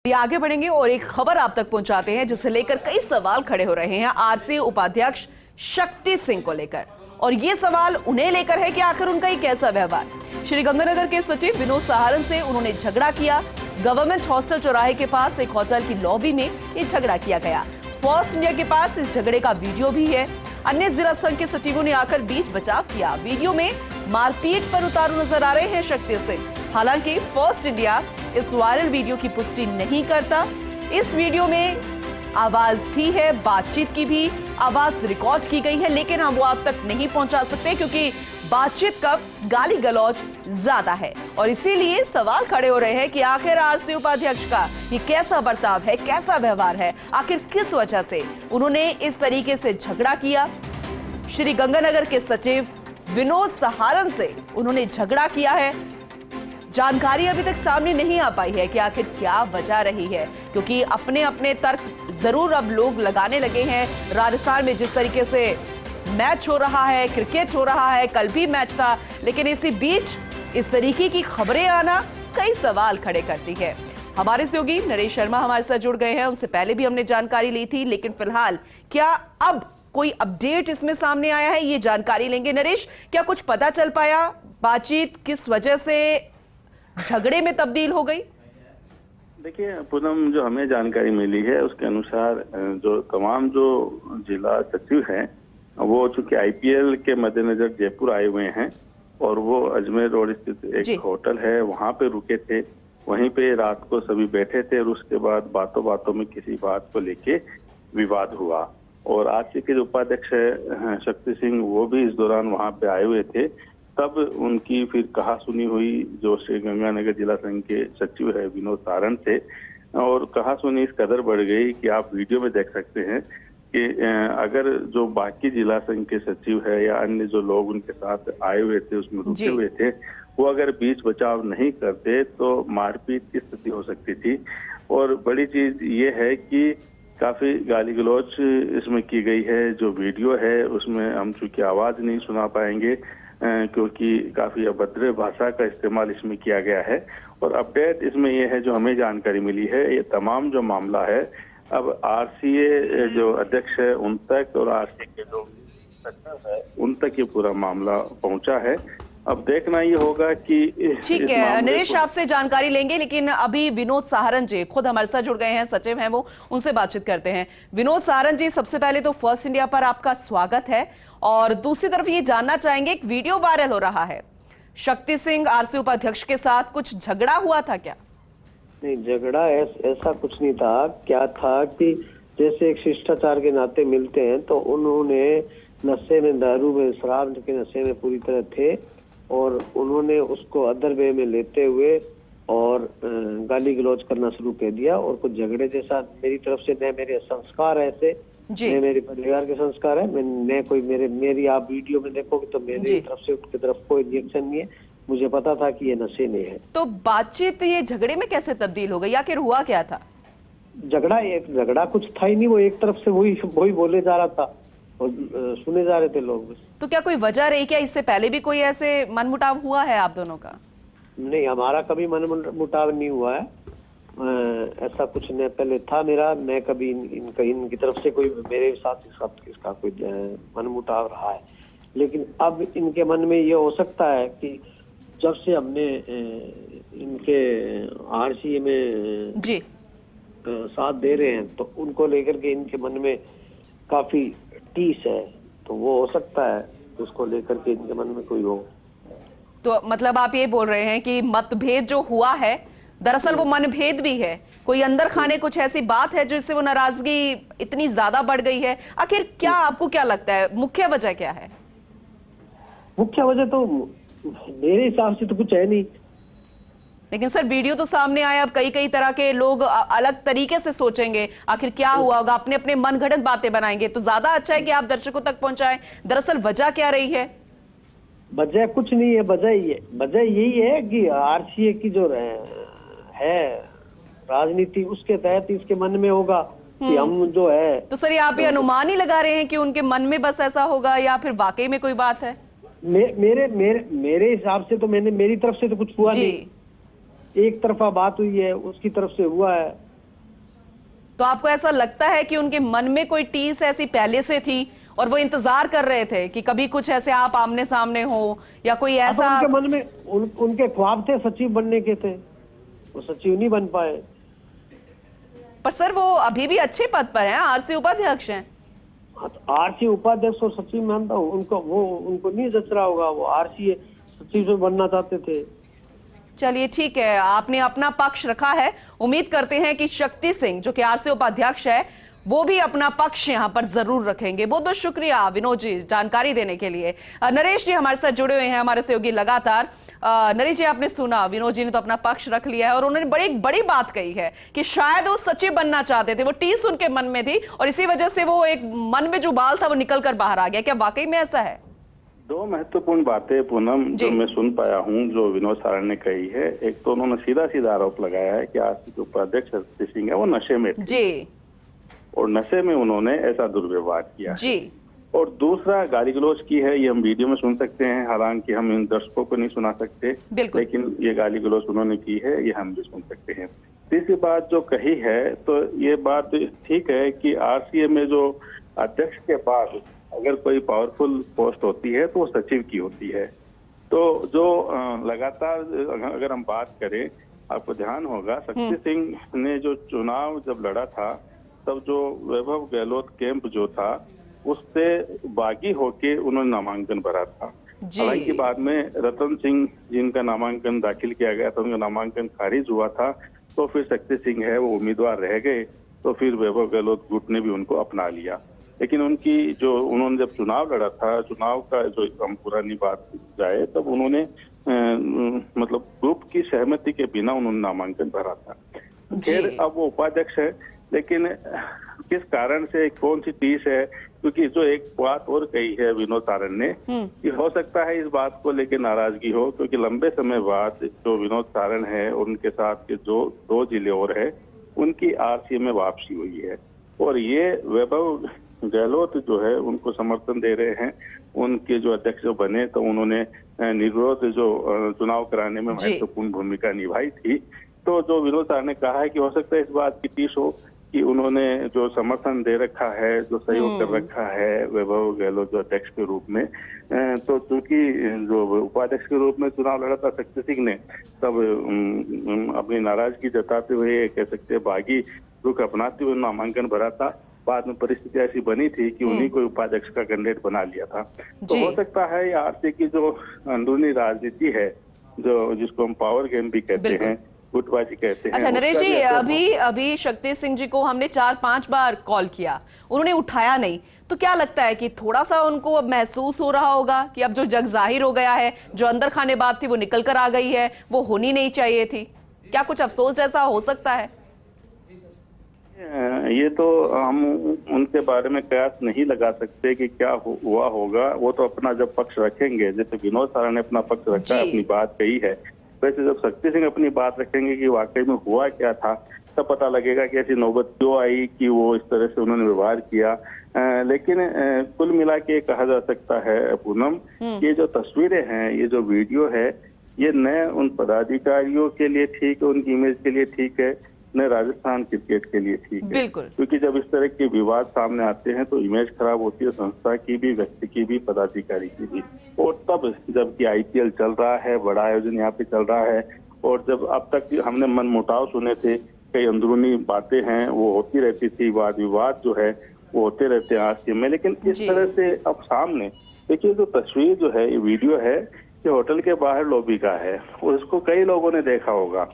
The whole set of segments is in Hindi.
ये आगे बढ़ेंगे और एक खबर आप तक पहुंचाते हैं जिसे लेकर कई सवाल खड़े हो रहे हैं आरसीए उपाध्यक्ष शक्ति सिंह को लेकर। और ये सवाल उन्हें लेकर है कि आखिर उनका ये कैसा व्यवहार। श्रीगंगानगर के सचिव विनोद सहारण से उन्होंने झगड़ा किया। गवर्नमेंट हॉस्टल चौराहे के पास एक होटल की लॉबी में ये झगड़ा किया गया। फर्स्ट इंडिया के पास इस झगड़े का वीडियो भी है। अन्य जिला संघ के सचिवों ने आकर बीच बचाव किया। वीडियो में मारपीट पर उतारू नजर आ रहे हैं शक्ति सिंह। हालांकि फर्स्ट इंडिया इस वायरल वीडियो की पुष्टि नहीं करता। इस वीडियो में आवाज भी है, बातचीत की भी आवाज रिकॉर्ड की गई है, लेकिन हम वो आप तक नहीं पहुंचा सकते क्योंकि बातचीत का गाली गलौज ज्यादा है। और इसीलिए सवाल खड़े हो रहे हैं कि आखिर आरसीए उपाध्यक्ष का ये कैसा बर्ताव है, कैसा व्यवहार है, आखिर किस वजह से उन्होंने इस तरीके से झगड़ा किया। श्रीगंगानगर के सचिव विनोद सहारण से उन्होंने झगड़ा किया है। जानकारी अभी तक सामने नहीं आ पाई है कि आखिर क्या वजह रही है, क्योंकि अपने अपने तर्क जरूर अब लोग लगाने लगे हैं। राजस्थान में जिस तरीके से मैच हो रहा है, क्रिकेट हो रहा है, कल भी मैच था, लेकिन इसी बीच इस तरीके की खबरें आना कई सवाल खड़े करती है। हमारे सहयोगी नरेश शर्मा हमारे साथ जुड़ गए हैं। उनसे पहले भी हमने जानकारी ली थी, लेकिन फिलहाल क्या अब कोई अपडेट इसमें सामने आया है, ये जानकारी लेंगे। नरेश, क्या कुछ पता चल पाया? बातचीत किस वजह से झगड़े में तब्दील हो गई? देखिए पूनम, जो हमें जानकारी मिली है उसके अनुसार जो तमाम जो जिला सचिव हैं वो चूंकि आईपीएल के मद्देनजर जयपुर आए हुए हैं और वो अजमेर रोड स्थित एक होटल है वहां पे रुके थे। वहीं पे रात को सभी बैठे थे और उसके बाद बातों बातों में किसी बात को लेके विवाद हुआ और आरसीए के जो उपाध्यक्ष है शक्ति सिंह वो भी इस दौरान वहां पे आए हुए थे। तब उनकी फिर कहासुनी हुई जो श्रीगंगानगर जिला संघ के सचिव है विनोद सहारण से, और कहासुनी इस कदर बढ़ गई कि आप वीडियो में देख सकते हैं कि अगर जो बाकी जिला संघ के सचिव है या अन्य जो लोग उनके साथ आए हुए थे उसमें रुके हुए थे, वो अगर बीच बचाव नहीं करते तो मारपीट की स्थिति हो सकती थी। और बड़ी चीज ये है कि काफी गाली गलौज इसमें की गई है। जो वीडियो है उसमें हम चूंकि आवाज नहीं सुना पाएंगे क्योंकि काफी अभद्र भाषा का इस्तेमाल इसमें किया गया है। और अपडेट इसमें यह है, जो हमें जानकारी मिली है, ये तमाम जो मामला है अब आरसीए जो अध्यक्ष है उन तक और आरसीए के जो सचिव है उन तक ये पूरा मामला पहुंचा है। अब देखना ये होगा कि ठीक है नरेश, आपसे जानकारी लेंगे, लेकिन अभी विनोद सहारण जी खुद हमारे साथ जुड़ गए हैं, सचिव हैं वो, उनसे बातचीत करते हैं। विनोद सहारण जी, सबसे पहले तो फर्स्ट इंडिया पर आपका स्वागत है और दूसरी तरफ ये जानना चाहेंगे, एक वीडियो वायरल हो रहा है, शक्ति सिंह आरसीए उपाध्यक्ष के साथ कुछ झगड़ा हुआ था क्या? नहीं, झगड़ा ऐसा कुछ नहीं था। क्या था कि जैसे एक शिष्टाचार के नाते मिलते हैं तो उन्होंने नशे में, दारू में, शराब के नशे में पूरी तरह थे और उन्होंने उसको अदर वे में लेते हुए और गाली गलौज करना शुरू कर दिया। और कुछ झगड़े जैसा मेरी तरफ से न मेरे संस्कार ऐसे न मेरे परिवार के संस्कार है, मैं कोई मेरी आप वीडियो में देखोगे तो मेरी तरफ से उनकी तरफ कोई रिएक्शन नहीं है। मुझे पता था कि ये नशे में है। तो बातचीत ये झगड़े में कैसे तब्दील हो गई, आखिर हुआ क्या था? झगड़ा कुछ था ही नहीं, वो एक तरफ से वही बोले जा रहा था और सुने जा रहे थे लोग। तो क्या कोई वजह रही क्या? इससे पहले भी कोई ऐसे मनमुटाव हुआ है आप दोनों का? नहीं, हमारा कभी मनमुटाव नहीं हुआ है। ऐसा कुछ न पहले था मेरा, न कभी इनकी तरफ से कोई मेरे साथ इसका कोई मनमुटाव रहा है। लेकिन अब इनके मन में ये हो सकता है कि जब से हमने इनके आरसीए में जी साथ दे रहे हैं तो उनको लेकर के इनके मन में काफी टीस है, तो वो हो सकता है उसको लेकर के इनके मन में कोई हो। तो मतलब आप ये बोल रहे हैं कि मतभेद जो हुआ है दरअसल वो मनभेद भी है, कोई अंदर खाने कुछ ऐसी बात है जिससे वो नाराजगी इतनी ज्यादा बढ़ गई है। आखिर क्या आपको क्या लगता है मुख्य वजह क्या है? मुख्य वजह तो मेरे हिसाब से तो कुछ है नहीं। लेकिन सर वीडियो तो सामने आया, अब कई तरह के लोग अलग तरीके से सोचेंगे, आखिर क्या हुआ होगा, अपने अपने मनगढ़ंत बातें बनाएंगे। तो ज्यादा अच्छा है कि आप दर्शकों तक पहुंचाएं, दरअसल वजह क्या रही है? वजह कुछ नहीं है, वजह यही है कि आरसीए की जो है राजनीति उसके तहत इसके मन में होगा कि हम जो है। तो सर ये आप ये अनुमान ही लगा रहे हैं कि उनके मन में बस ऐसा होगा या फिर वाकई में कोई बात है? मेरे हिसाब से तो मेरी तरफ से तो कुछ हुआ नहीं, एक तरफा बात हुई है, उसकी तरफ से हुआ है तो आपको ऐसा लगता है कि उनके मन में कोई टीस ऐसी पहले से थी और वो इंतजार कर रहे थे कि कभी कुछ ऐसे आप आमने सामने हो या कोई ऐसा? उनके मन में उनके ख्वाब थे सचिव बनने के, थे वो सचिव नहीं बन पाए। पर सर वो अभी भी अच्छे पद पर हैं, आरसी उपाध्यक्ष हैं। आरसी उपाध्यक्ष और सचिव मानता हूँ उनको नहीं जच रहा होगा, वो आरसी सचिव जो बनना चाहते थे। चलिए ठीक है, आपने अपना पक्ष रखा है। उम्मीद करते हैं कि शक्ति सिंह जो कि आरसी उपाध्यक्ष है वो भी अपना पक्ष यहां पर जरूर रखेंगे। बहुत बहुत शुक्रिया विनोद जी जानकारी देने के लिए। नरेश जी हमारे साथ जुड़े हुए हैं, हमारे सहयोगी लगातार। नरेश जी आपने सुना, विनोद जी ने तो अपना पक्ष रख लिया है और उन्होंने बड़ी बात कही है कि शायद वो सचिव बनना चाहते थे, वो टीस उनके मन में थी और इसी वजह से वो एक मन में जो बाल था वो निकल कर बाहर आ गया। क्या वाकई में ऐसा है? दो महत्वपूर्ण बातें पूनम जो मैं सुन पाया हूं जो विनोद सारण ने कही है। एक तो उन्होंने सीधा सीधा आरोप लगाया है कि आरसी के उपाध्यक्ष शक्ति सिंह है वो नशे में थे जी, और नशे में उन्होंने ऐसा दुर्व्यवहार किया जी। और दूसरा गाली गलौज की है, ये हम वीडियो में सुन सकते हैं, हालांकि हम इन दर्शकों को नहीं सुना सकते, लेकिन ये गाली गलौज उन्होंने की है, ये हम भी सुन सकते हैं। तीसरी बात जो कही है तो ये बात ठीक है कि आरसीए में जो अध्यक्ष के बाद अगर कोई पावरफुल पोस्ट होती है तो वो सचिव की होती है। तो जो लगातार अगर हम बात करें, आपको ध्यान होगा शक्ति सिंह ने जो चुनाव जब लड़ा था तब जो वैभव गहलोत कैंप जो था उससे बागी होके उन्होंने नामांकन भरा था। हालांकि बाद में रतन सिंह जिनका नामांकन दाखिल किया गया था उनका नामांकन खारिज हुआ था, तो फिर शक्ति सिंह है वो उम्मीदवार रह गए, तो फिर वैभव गहलोत गुट ने भी उनको अपना लिया। लेकिन उनकी जो उन्होंने जब चुनाव लड़ा था, चुनाव का जो हम पुरानी बात जाए तब उन्होंने मतलब ग्रुप की सहमति के बिना उन्होंने नामांकन भरा था। फिर अब वो उपाध्यक्ष है, लेकिन किस कारण से कौन सी टीस है, क्योंकि जो एक बात और कही है विनोद सारण ने कि हो सकता है इस बात को लेकर नाराजगी हो, क्योंकि लंबे समय बाद जो विनोद सारण है उनके साथ के जो 2 जिले और है उनकी आरसीए में वापसी हुई है और ये वैभव गहलोत जो है उनको समर्थन दे रहे हैं। उनके जो अध्यक्ष जो बने तो उन्होंने निर्विरोध जो चुनाव कराने में महत्वपूर्ण भूमिका निभाई थी। तो जो विनोद सारण ने कहा है कि हो सकता है इस बात की टीस हो कि उन्होंने जो समर्थन दे रखा है, जो सहयोग कर रखा है वैभव गहलोत जो अध्यक्ष के रूप में, तो चूंकि जो उपाध्यक्ष के रूप में चुनाव लड़ा था शक्ति सिंह ने, तब अपनी नाराजगी जताते हुए कह सकते हैं बागी रुख अपनाते हुए नामांकन भरा था। बाद में परिस्थिति ऐसी बनी थी कि उन्हीं को उपाध्यक्ष का कैंडिडेट बना लिया था। तो हो सकता है ये आरसी की जो अंदरूनी राजनीति है, जो जिसको हम पावर गेम भी कहते हैं, गुटबाजी कहते हैं। अच्छा नरेश जी, अभी शक्ति सिंह जी को हमने 4-5 बार कॉल किया, उन्होंने उठाया नहीं, तो क्या लगता है कि थोड़ा सा उनको अब महसूस हो रहा होगा कि अब जो जग जाहिर हो गया है, जो अंदर खाने बात थी वो निकल कर आ गई है, वो होनी नहीं चाहिए थी? क्या कुछ अफसोस जैसा हो सकता है? ये तो हम उनके बारे में कयास नहीं लगा सकते कि क्या हुआ होगा, वो तो अपना जब पक्ष रखेंगे, जैसे विनोद सारण ने अपना पक्ष रखा है, अपनी बात कही है, वैसे जब शक्ति सिंह अपनी बात रखेंगे कि वाकई में हुआ क्या था, तब पता लगेगा कि ऐसी नौबत क्यों आई कि वो इस तरह से उन्होंने व्यवहार किया। लेकिन कुल मिला के कहा जा सकता है पूनम, ये जो तस्वीरें हैं, ये जो वीडियो है, ये न उन पदाधिकारियों के लिए ठीक है, उनकी इमेज के लिए ठीक है, न राजस्थान क्रिकेट के लिए ठीक है। क्योंकि जब इस तरह के विवाद सामने आते हैं तो इमेज खराब होती है, संस्था की भी, व्यक्ति की भी, पदाधिकारी की भी। और तब जबकि आईपीएल चल रहा है, बड़ा आयोजन यहाँ पे चल रहा है, और जब अब तक हमने मनमुटाव सुने थे, कई अंदरूनी बातें हैं वो होती रहती थी, वाद विवाद जो है वो होते रहते हैं आज में। लेकिन इस तरह से अब सामने देखिए जो तस्वीर जो है, ये वीडियो है, ये होटल के बाहर लॉबी का है और इसको कई लोगों ने देखा होगा।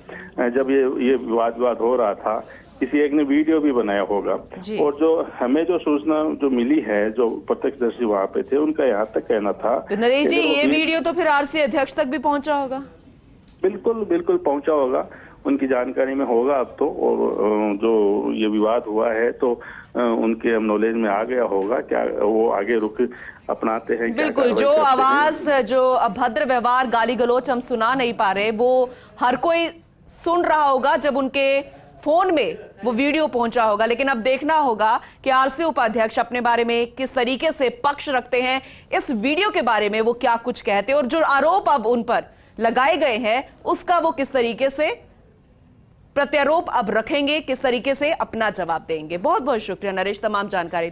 जब ये विवाद हो रहा था, किसी एक ने वीडियो भी बनाया होगा, और जो हमें जो सूचना जो मिली है, जो प्रत्यक्षदर्शी वहाँ पे थे, उनका यहाँ तक कहना था। तो नरेश जी, ये वीडियो तो फिर आरसी अध्यक्ष तक भी पहुंचा होगा? बिल्कुल पहुंचा होगा, उनकी जानकारी में होगा अब तो। और जो ये विवाद हुआ है तो उनके हम नॉलेज में आ गया होगा, क्या वो आगे रुख अपनाते हैं। बिल्कुल, जो आवाज, जो अभद्र व्यवहार, गाली गलौच हम सुना नहीं पा रहे, वो हर कोई सुन रहा होगा जब उनके फोन में वो वीडियो पहुंचा होगा। लेकिन अब देखना होगा कि आरसी उपाध्यक्ष अपने बारे में किस तरीके से पक्ष रखते हैं, इस वीडियो के बारे में वो क्या कुछ कहते हैं, और जो आरोप अब उन पर लगाए गए हैं उसका वो किस तरीके से प्रत्यारोप अब रखेंगे, किस तरीके से अपना जवाब देंगे। बहुत बहुत शुक्रिया नरेश तमाम जानकारी